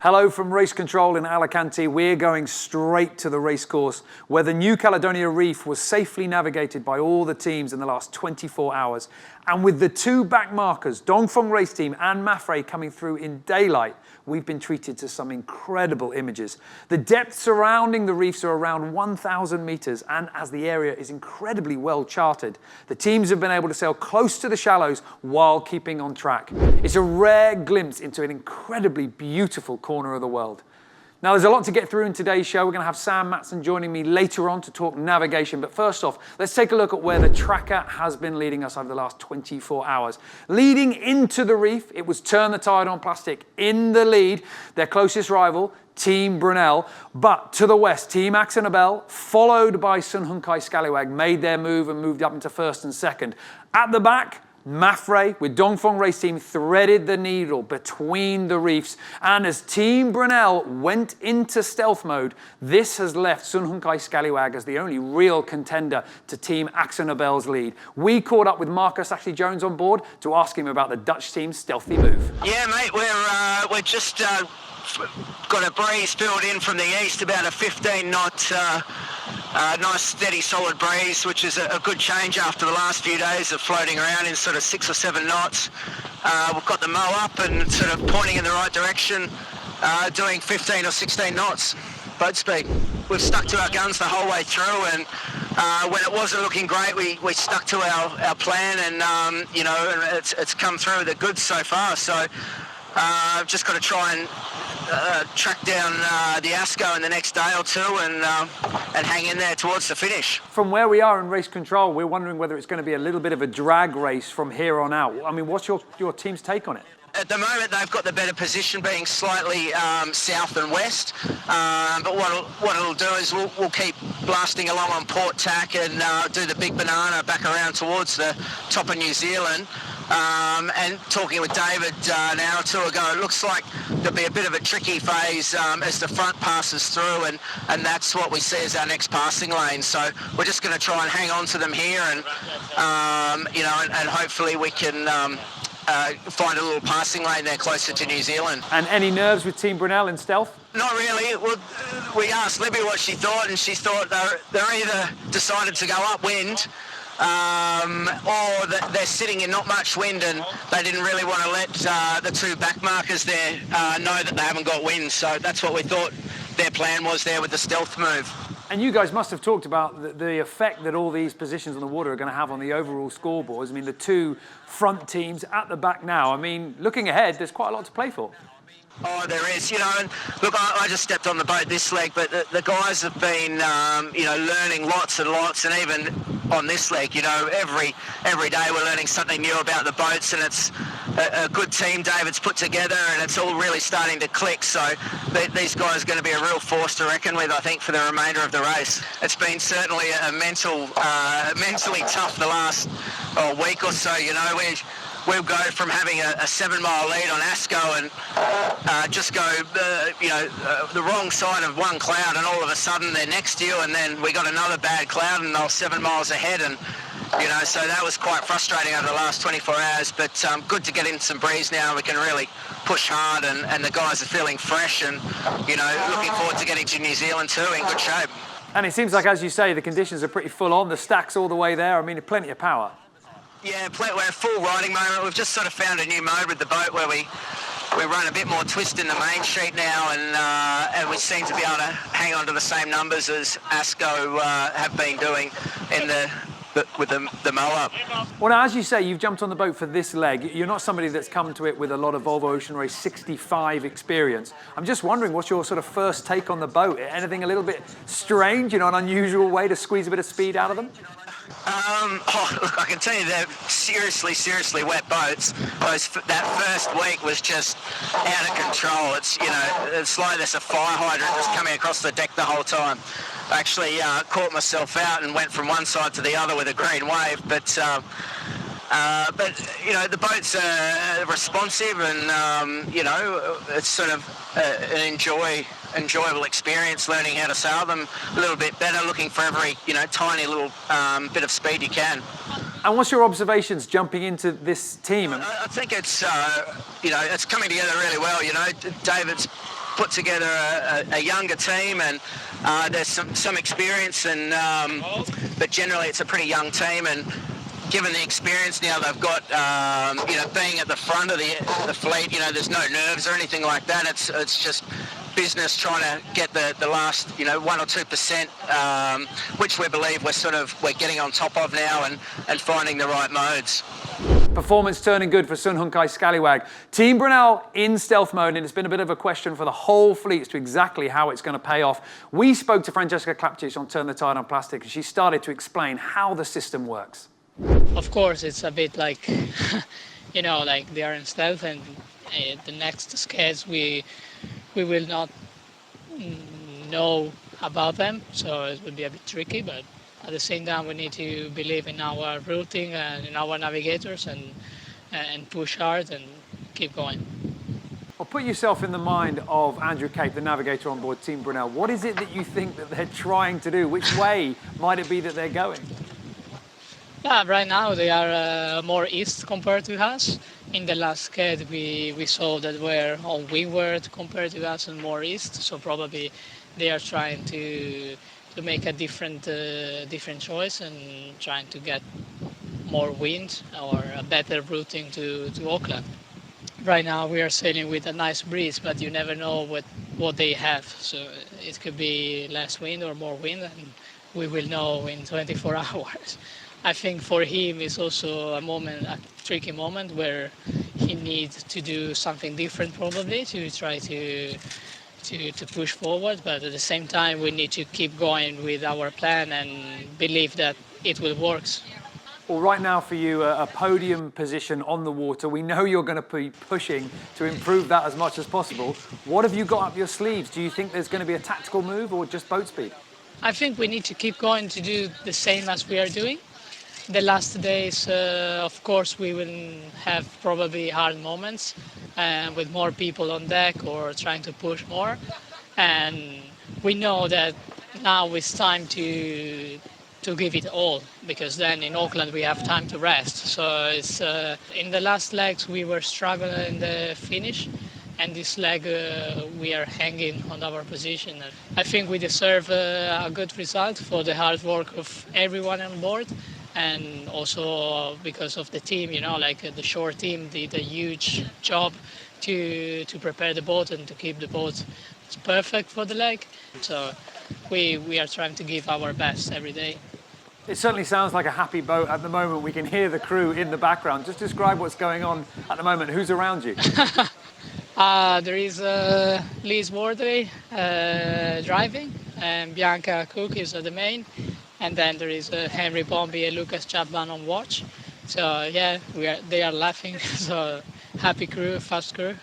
Hello from Race Control in Alicante. We're going straight to the racecourse where the New Caledonia Reef was safely navigated by all the teams in the last 24 hours. And with the two back markers, Dongfeng Race Team and Mafre coming through in daylight, we've been treated to some incredible images. The depth surrounding the reefs are around 1,000 meters, and as the area is incredibly well charted, the teams have been able to sail close to the shallows while keeping on track. It's a rare glimpse into an incredibly beautiful corner of the world. Now, there's a lot to get through in today's show. We're going to have Sam Matson joining me later on to talk navigation. But first off, let's take a look at where the tracker has been leading us over the last 24 hours. Leading into the reef, it was Turn the Tide on Plastic in the lead, their closest rival, Team Brunel. But to the west, Team Axonabel, followed by Sun Hunkai Scallywag, made their move and moved up into first and second. At the back, Mafre with Dongfeng Race Team threaded the needle between the reefs, and as Team Brunel went into stealth mode, this has left Sun Hunkai Scallywag as the only real contender to Team Axonabel's lead. We caught up with Marcus Ashley Jones on board to ask him about the Dutch team's stealthy move. Yeah, mate, we're just got a breeze filled in from the east, about a 15-knot. Nice steady solid breeze, which is a good change after the last few days of floating around in sort of 6 or 7 knots. We've got the mow up and sort of pointing in the right direction, doing 15 or 16 knots boat speed. We've stuck to our guns the whole way through, and when it wasn't looking great, we stuck to our plan, and you know, and it's come through the goods so far. So I've just got to try and track down the ASCO in the next day or two, and hang in there towards the finish. From where we are in Race Control, we're wondering whether it's going to be a little bit of a drag race from here on out. I mean, what's your team's take on it? At the moment, they've got the better position, being slightly south and west. But what it'll do is we'll keep blasting along on port tack and do the big banana back around towards the top of New Zealand. And talking with David an hour or two ago, it looks like there'll be a bit of a tricky phase as the front passes through, and that's what we see as our next passing lane. So we're just going to try and hang on to them here, and you know, and hopefully we can find a little passing lane there closer to New Zealand. And any nerves with Team Brunel in stealth? Not really. Well, we asked Libby what she thought, and she thought they're either decided to go upwind, or they're sitting in not much wind, and they didn't really want to let the two back markers there know that they haven't got wind. So that's what we thought their plan was there with the stealth move. And you guys must have talked about the effect that all these positions on the water are going to have on the overall scoreboards. I mean, the two front teams at the back now. I mean, looking ahead, there's quite a lot to play for. Oh, there is, you know, and look, I just stepped on the boat this leg, but the guys have been, you know, learning lots and lots, and even on this leg, you know, every day we're learning something new about the boats, and it's a good team David's put together, and it's all really starting to click. So these guys are going to be a real force to reckon with, I think, for the remainder of the race. It's been certainly a mentally tough the last week or so. You know, we'll go from having a 7-mile lead on ASCO and just go, you know, the wrong side of one cloud, and all of a sudden they're next to you, and then we got another bad cloud and they're 7 miles ahead, and you know, so that was quite frustrating over the last 24 hours. But good to get in some breeze now. We can really push hard, and the guys are feeling fresh, and you know, looking forward to getting to New Zealand too in good shape. And it seems like, as you say, the conditions are pretty full on. The stack's all the way there. I mean, plenty of power. Yeah, we're at full riding moment. We've just sort of found a new mode with the boat where we run a bit more twist in the main sheet now, and we seem to be able to hang on to the same numbers as ASCO have been doing in with the mow-up. Well, now, as you say, you've jumped on the boat for this leg. You're not somebody that's come to it with a lot of Volvo Ocean Race 65 experience. I'm just wondering, what's your sort of first take on the boat? Anything a little bit strange, you know, an unusual way to squeeze a bit of speed out of them? Oh, look, I can tell you they're seriously wet boats. That first week was just out of control. It's, you know, it's like there's a fire hydrant just coming across the deck the whole time. I actually caught myself out and went from one side to the other with a green wave, but you know, the boats are responsive, and you know, it's sort of an enjoyable experience learning how to sail them a little bit better, looking for every, you know, tiny little bit of speed you can. And what's your observations jumping into this team? I think it's, you know, it's coming together really well. You know, David's put together a younger team, and there's some experience, and but generally it's a pretty young team, and given the experience now they've got, being at the front of the fleet, there's no nerves or anything like that. It's just business trying to get the last 1 or 2%, which we believe we're getting on top of now and finding the right modes. Performance turning good for Sun Hunkai Scallywag. Team Brunel in stealth mode, and it's been a bit of a question for the whole fleet as to exactly how it's going to pay off. We spoke to Francesca Klapcic on Turn the Tide on Plastic, and she started to explain how the system works. Of course, it's a bit like, like they are in stealth, and the next scads we will not know about them, so it will be a bit tricky, but at the same time we need to believe in our routing and in our navigators and push hard and keep going. Well, put yourself in the mind of Andrew Cape, the navigator on board Team Brunel. What is it that you think that they're trying to do? Which way might it be that they're going? Yeah, right now they are more east compared to us. In the last scad we saw that we're on windward compared to us and more east, so probably they are trying to make a different choice and trying to get more wind or a better routing to Auckland. Right now we are sailing with a nice breeze, but you never know what they have, so it could be less wind or more wind, and we will know in 24 hours. I think for him it's also a tricky moment where he needs to do something different probably to try to push forward, but at the same time we need to keep going with our plan and believe that it will work. Well, right now for you, a podium position on the water. We know you're going to be pushing to improve that as much as possible. What have you got up your sleeves? Do you think there's going to be a tactical move or just boat speed? I think we need to keep going to do the same as we are doing. The last days, of course, we will have probably hard moments with more people on deck or trying to push more. And we know that now it's time to give it all, because then in Auckland we have time to rest. So it's in the last legs we were struggling in the finish, and this leg we are hanging on our position. I think we deserve a good result for the hard work of everyone on board, and also because of the team, the shore team did a huge job to prepare the boat and to keep the boat perfect for the leg. So we are trying to give our best every day. It certainly sounds like a happy boat at the moment. We can hear the crew in the background. Just describe what's going on at the moment. Who's around you? There is Liz Wardley driving, and Bianca Cook is the main, and then there is Henry Bombi and Lucas Chapman on watch. So yeah, they are laughing. So happy crew, fast crew.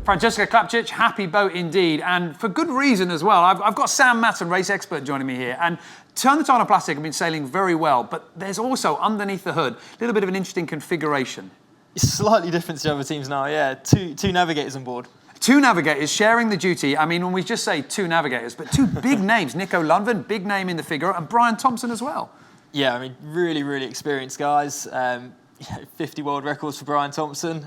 Francesca Klapcic, happy boat indeed, and for good reason as well. I've got Sam Matson, race expert, joining me here, and Turn the Tide on Plastic have been sailing very well, but there's also, underneath the hood, a little bit of an interesting configuration. It's slightly different to the other teams now, yeah. Two navigators on board. Two navigators sharing the duty. I mean, when we just say two navigators, but two big names. Nico Lundven, big name in the figure, and Brian Thompson as well. Yeah, I mean, really, really experienced guys. 50 world records for Brian Thompson.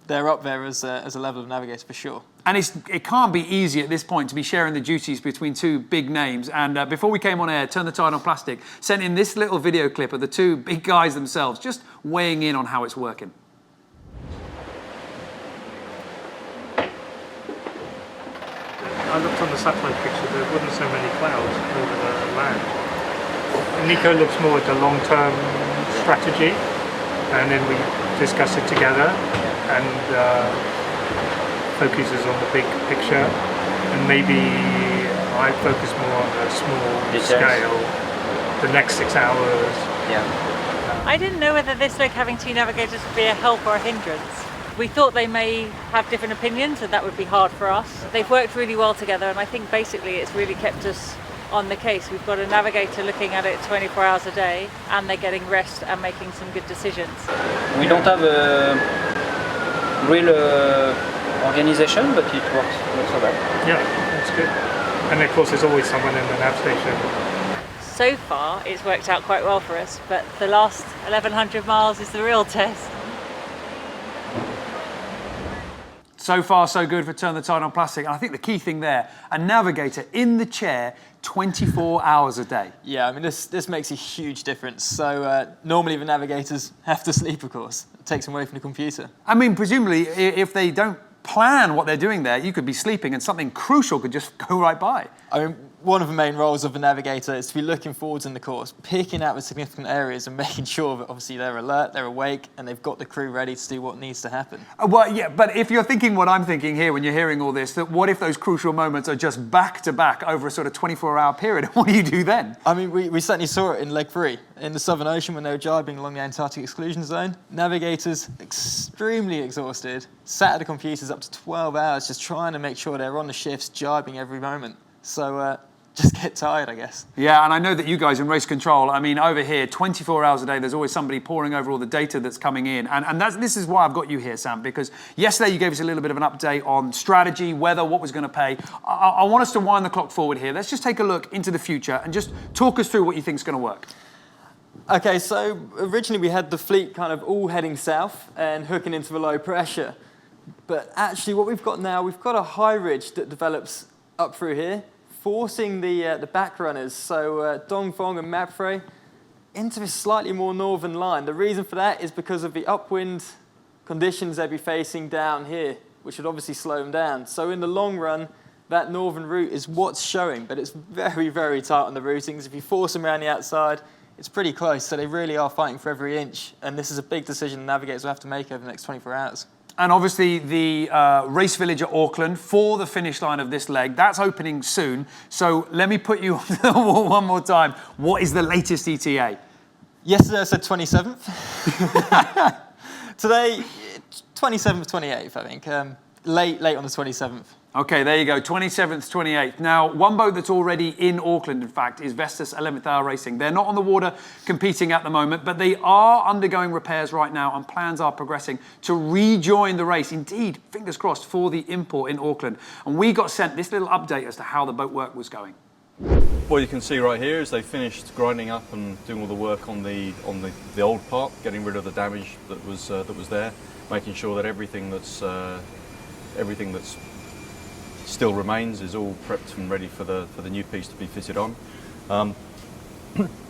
They're up there as a level of navigator for sure. And it can't be easy at this point to be sharing the duties between two big names. And before we came on air, Turn the Tide on Plastic sent in this little video clip of the two big guys themselves, just weighing in on how it's working. I looked on the satellite picture, there wasn't so many clouds over the land. Nico looks more at the long-term strategy, and then we discuss it together and focuses on the big picture, and maybe I focus more on the small scale, the next 6 hours. Yeah. I didn't know whether this leg having two navigators would be a help or a hindrance. We thought they may have different opinions and that would be hard for us. They've worked really well together, and I think basically it's really kept us on the case. We've got a navigator looking at it 24 hours a day, and they're getting rest and making some good decisions. We don't have a real organization, but it works not so bad. Yeah, that's good. And of course there's always someone in the nav station. So far it's worked out quite well for us, but the last 1,100 miles is the real test. So far, so good for Turn the Tide on Plastic. And I think the key thing there, a navigator in the chair 24 hours a day. Yeah, I mean, this makes a huge difference. So normally the navigators have to sleep, of course. It takes them away from the computer. I mean, presumably, if they don't plan what they're doing there, you could be sleeping and something crucial could just go right by. I mean, one of the main roles of the navigator is to be looking forwards in the course, picking out the significant areas and making sure that obviously they're alert, they're awake, and they've got the crew ready to do what needs to happen. Well, yeah, but if you're thinking what I'm thinking here when you're hearing all this, that what if those crucial moments are just back to back over a sort of 24-hour period? What do you do then? I mean, we certainly saw it in Leg 3, in the Southern Ocean when they were jibing along the Antarctic exclusion zone. Navigators, extremely exhausted, sat at the computers up to 12 hours just trying to make sure they're on the shifts, jibing every moment. So just get tired, I guess. Yeah, and I know that you guys in race control, I mean, over here, 24 hours a day, there's always somebody poring over all the data that's coming in. And this is why I've got you here, Sam, because yesterday you gave us a little bit of an update on strategy, weather, what was going to pay. I want us to wind the clock forward here. Let's just take a look into the future and just talk us through what you think is going to work. Okay, so originally we had the fleet kind of all heading south and hooking into the low pressure. But actually what we've got now, we've got a high ridge that develops up through here, forcing the back runners, so Dongfeng and Mapfre, into this slightly more northern line. The reason for that is because of the upwind conditions they'd be facing down here, which would obviously slow them down. So in the long run, that northern route is what's showing, but it's very, very tight on the routings. If you force them around the outside, it's pretty close, so they really are fighting for every inch, and this is a big decision the navigators will have to make over the next 24 hours. And obviously the race village at Auckland for the finish line of this leg, that's opening soon. So let me put you on the wall one more time. What is the latest ETA? Yesterday I said 27th. Today, 27th, 28th, I think. Late on the 27th. Okay, there you go, 27th, 28th. Now, one boat that's already in Auckland, in fact, is Vestas 11th Hour Racing. They're not on the water competing at the moment, but they are undergoing repairs right now and plans are progressing to rejoin the race. Indeed, fingers crossed, for the import in Auckland. And we got sent this little update as to how the boat work was going. What you can see right here is they finished grinding up and doing all the work on the old part, getting rid of the damage that was there, making sure that everything that's still remains is all prepped and ready for the new piece to be fitted on.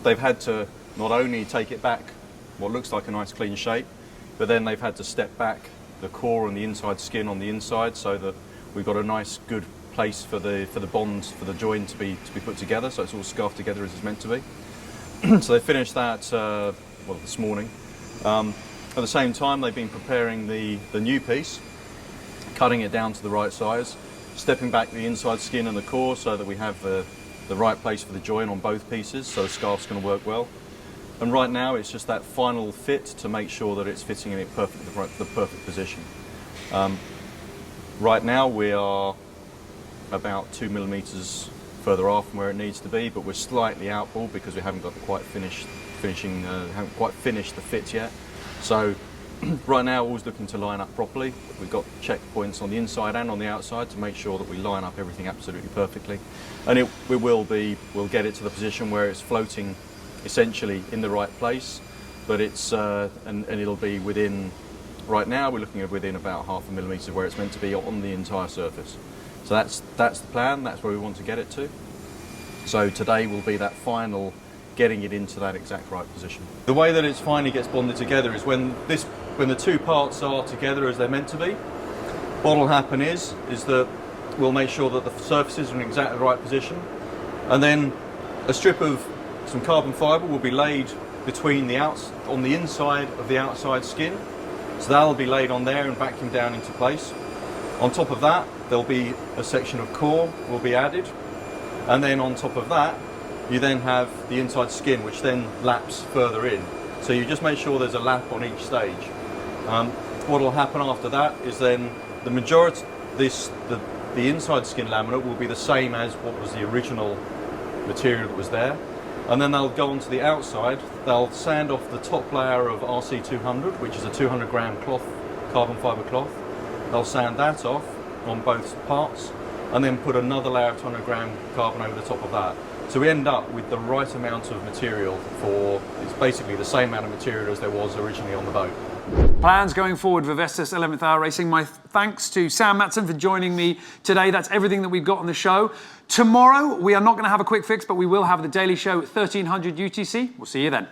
They've had to not only take it back what looks like a nice clean shape, but then they've had to step back the core and the inside skin on the inside so that we've got a nice good place for the bonds for the join to be put together, so it's all scarfed together as it's meant to be. So they finished that this morning. At the same time, they've been preparing the new piece, cutting it down to the right size, stepping back the inside skin and the core so that we have the right place for the join on both pieces, so the scarf's going to work well. And right now it's just that final fit to make sure that it's fitting in it the perfect position. Right now we are about 2 millimeters further off from where it needs to be, but we're slightly outboard because we haven't got haven't quite finished the fit yet. So right now, always looking to line up properly. We've got checkpoints on the inside and on the outside to make sure that we line up everything absolutely perfectly. And we'll get it to the position where it's floating essentially in the right place, but it's, and it'll be within, right now we're looking at within about 0.5 millimetre where it's meant to be on the entire surface. So that's the plan, that's where we want to get it to. So today will be that final getting it into that exact right position. The way that it finally gets bonded together is when the two parts are together as they're meant to be. What will happen is that we'll make sure that the surfaces are in exactly the right position, and then a strip of some carbon fibre will be laid between on the inside of the outside skin. So that'll be laid on there and vacuumed down into place. On top of that, there'll be a section of core will be added, and then on top of that, you then have the inside skin, which then laps further in. So you just make sure there's a lap on each stage. What will happen after that is then the majority, the inside skin laminate will be the same as what was the original material that was there. And then they'll go onto the outside, they'll sand off the top layer of RC200, which is a 200 gram cloth, carbon fibre cloth. They'll sand that off on both parts, and then put another layer of 200 gram carbon over the top of that. So we end up with the right amount of material it's basically the same amount of material as there was originally on the boat. Plans going forward for Vestas 11th Hour Racing. My thanks to Sam Matson for joining me today. That's everything that we've got on the show. Tomorrow, we are not going to have a quick fix, but we will have the Daily Show at 1300 UTC. We'll see you then.